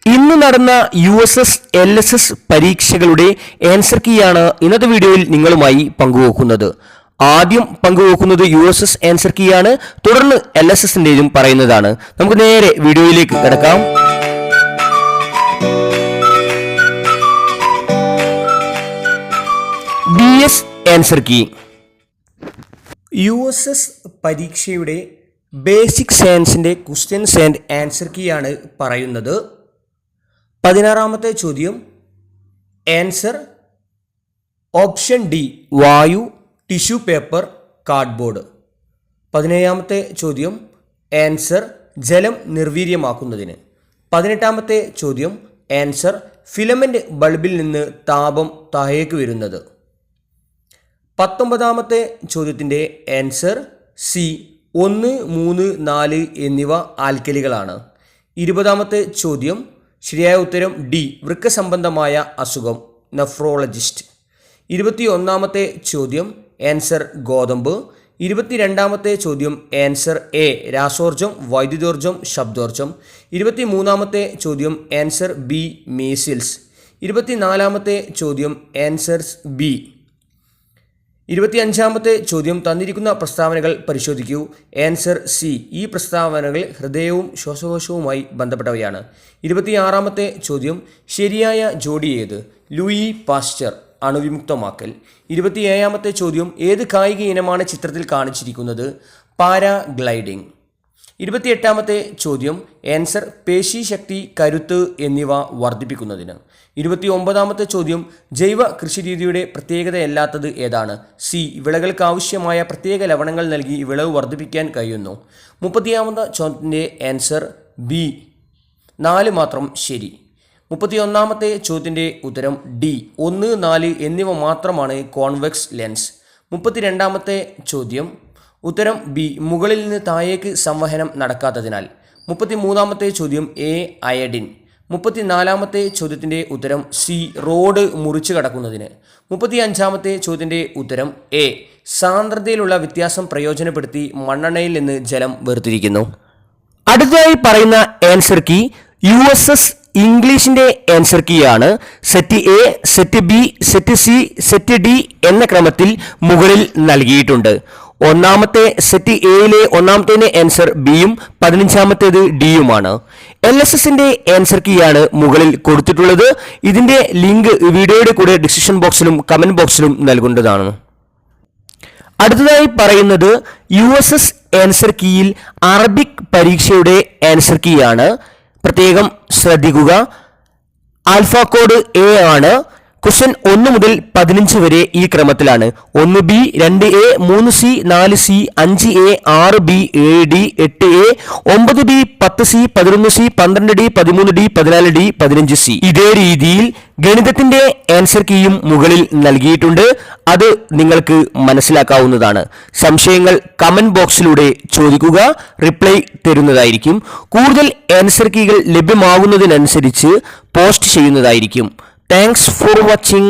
ഇന്ന് നടന്ന USS LSS പരീക്ഷകളുടെ ആൻസർ കീയാണ് ഇന്നത്തെ വീഡിയോയിൽ നിങ്ങളുമായി പങ്കുവെക്കുന്നത്. ആദ്യം പങ്കുവെക്കുന്നത് USS ആൻസർ കീയാണ്, തുടർന്ന് LSSന്റെയും പറയുന്നതാണ്. നമുക്ക് നേരെ വീഡിയോയിലേക്ക് കിടക്കാം. DS answer key. USS പരീക്ഷയുടെ ബേസിക് സയൻസിന്റെ ക്വസ്റ്റ്യൻസ് ആൻഡ് ആൻസർ കീയാണ് പറയുന്നത്. 16ാമത്തെ ചോദ്യം ആൻസർ ഓപ്ഷൻ ഡി വായു, ടിഷ്യൂ പേപ്പർ, കാർഡ്ബോർഡ്. 17ാമത്തെ ചോദ്യം ആൻസർ ജലം നിർവീര്യമാക്കുന്നതിന്. 18ാമത്തെ ചോദ്യം ആൻസർ ഫിലമെന്റ് ബൾബിൽ നിന്ന് താപം താഴേക്ക് വരുന്നത്. 19ാമത്തെ ചോദ്യത്തിൻ്റെ ആൻസർ സി 1, 3, 4 എന്നിവ ആൽക്കലികളാണ്. 20ാമത്തെ ചോദ്യം ശരിയായ ഉത്തരം ഡി വൃക്ക സംബന്ധമായ അസുഖം, നെഫ്രോളജിസ്റ്റ്. 21ാമത്തെ ചോദ്യം ആൻസർ ഗോതമ്പ്. 22ാമത്തെ ചോദ്യം ആൻസർ എ രാസോർജം, വൈദ്യുതോർജം, ശബ്ദോർജം. 23ാമത്തെ ചോദ്യം ആൻസർ ബി മീസിൽസ്. 24ാമത്തെ ചോദ്യം ആൻസർ ബി. 25ാമത്തെ ചോദ്യം തന്നിരിക്കുന്ന പ്രസ്താവനകൾ പരിശോധിക്കൂ. ആൻസർ സി ഈ പ്രസ്താവനകൾ ഹൃദയവും ശ്വാസകോശവുമായി ബന്ധപ്പെട്ടവയാണ്. 26ാമത്തെ ചോദ്യം ശരിയായ ജോഡി ഏത്? Louis Pasteur, അണുവിമുക്തമാക്കൽ. 27ാമത്തെ ചോദ്യം ഏത് കായിക ഇനമാണ് ചിത്രത്തിൽ കാണിച്ചിരിക്കുന്നത്? പാരാഗ്ലൈഡിംഗ്. 28ാമത്തെ ചോദ്യം ആൻസർ പേശീശക്തി, കരുത്ത് എന്നിവ വർദ്ധിപ്പിക്കുന്നതിന്. 29ാമത്തെ ചോദ്യം ജൈവ കൃഷിരീതിയുടെ പ്രത്യേകതയല്ലാത്തത് ഏതാണ്? സി വിളകൾക്ക് ആവശ്യമായ പ്രത്യേക ലവണങ്ങൾ നൽകി വിളവ് വർദ്ധിപ്പിക്കാൻ കഴിയുന്നു. 30ാമത്തെ ചോദ്യത്തിൻ്റെ ആൻസർ ബി 4 മാത്രം ശരി. 31ാമത്തെ ചോദ്യത്തിൻ്റെ ഉത്തരം ഡി 1, 4 എന്നിവ മാത്രമാണ് കോൺവെക്സ് ലെൻസ്. 32ാമത്തെ ചോദ്യം ഉത്തരം ബി മുകളിൽ നിന്ന് താഴേക്ക് സംവഹനം നടക്കാത്തതിനാൽ. 33ാമത്തെ ചോദ്യം എ അയഡിൻ. 34ാമത്തെ ചോദ്യത്തിൻ്റെ ഉത്തരം സി റോഡ് മുറിച്ചു കടക്കുന്നതിന്. 35ാമത്തെ ചോദ്യത്തിൻ്റെ ഉത്തരം എ സാന്ദ്രതയിലുള്ള വ്യത്യാസം പ്രയോജനപ്പെടുത്തി മണ്ണെണ്ണയിൽ നിന്ന് ജലം വേർതിരിക്കുന്നു. അടുത്തതായി പറയുന്ന ആൻസർ കീ USS ഇംഗ്ലീഷിന്റെ ആൻസർ കീയാണ്. Set A, set B, set C, set D എന്ന ക്രമത്തിൽ മുകളിൽ നൽകിയിട്ടുണ്ട്. ഒന്നാമത്തെ സെറ്റ് എയിലെ ഒന്നാമത്തേതിന്റെ ആൻസർ ബിയും 15ാമത്തേത് ഡിയുമാണ്. LSSന്റെ ആൻസർ കീയാണ് മുകളിൽ കൊടുത്തിട്ടുള്ളത്. ഇതിന്റെ ലിങ്ക് വീഡിയോയുടെ കൂടെ ഡിസ്ക്രിപ്ഷൻ ബോക്സിലും കമന്റ് ബോക്സിലും നൽകുന്നതാണ്. അടുത്തതായി പറയുന്നത് USS ആൻസർ കീയിൽ അറബിക് പരീക്ഷയുടെ ആൻസർ കീയാണ്. പ്രത്യേകം ശ്രദ്ധിക്കുക. ആൽഫ കോഡ് എ ആണ്. ക്വസ്റ്റ്യൻ 1 മുതൽ 15 വരെ ഈ ക്രമത്തിലാണ്. 1B, 2A, 3C, 4C, 5A, 6B, 7D, 8A, 9B, 10C, 11C, 12D, 13D, 14D, 15C. ഇതേ രീതിയിൽ ഗണിതത്തിന്റെ ആൻസർ കീയും മുകളിൽ നൽകിയിട്ടുണ്ട്. അത് നിങ്ങൾക്ക് മനസ്സിലാക്കാവുന്നതാണ്. സംശയങ്ങൾ കമന്റ് ബോക്സിലൂടെ ചോദിക്കുക, റിപ്ലൈ തരുന്നതായിരിക്കും. കൂടുതൽ ആൻസർ കീകൾ ലഭ്യമാകുന്നതിനനുസരിച്ച് പോസ്റ്റ് ചെയ്യുന്നതായിരിക്കും. Thanks for watching.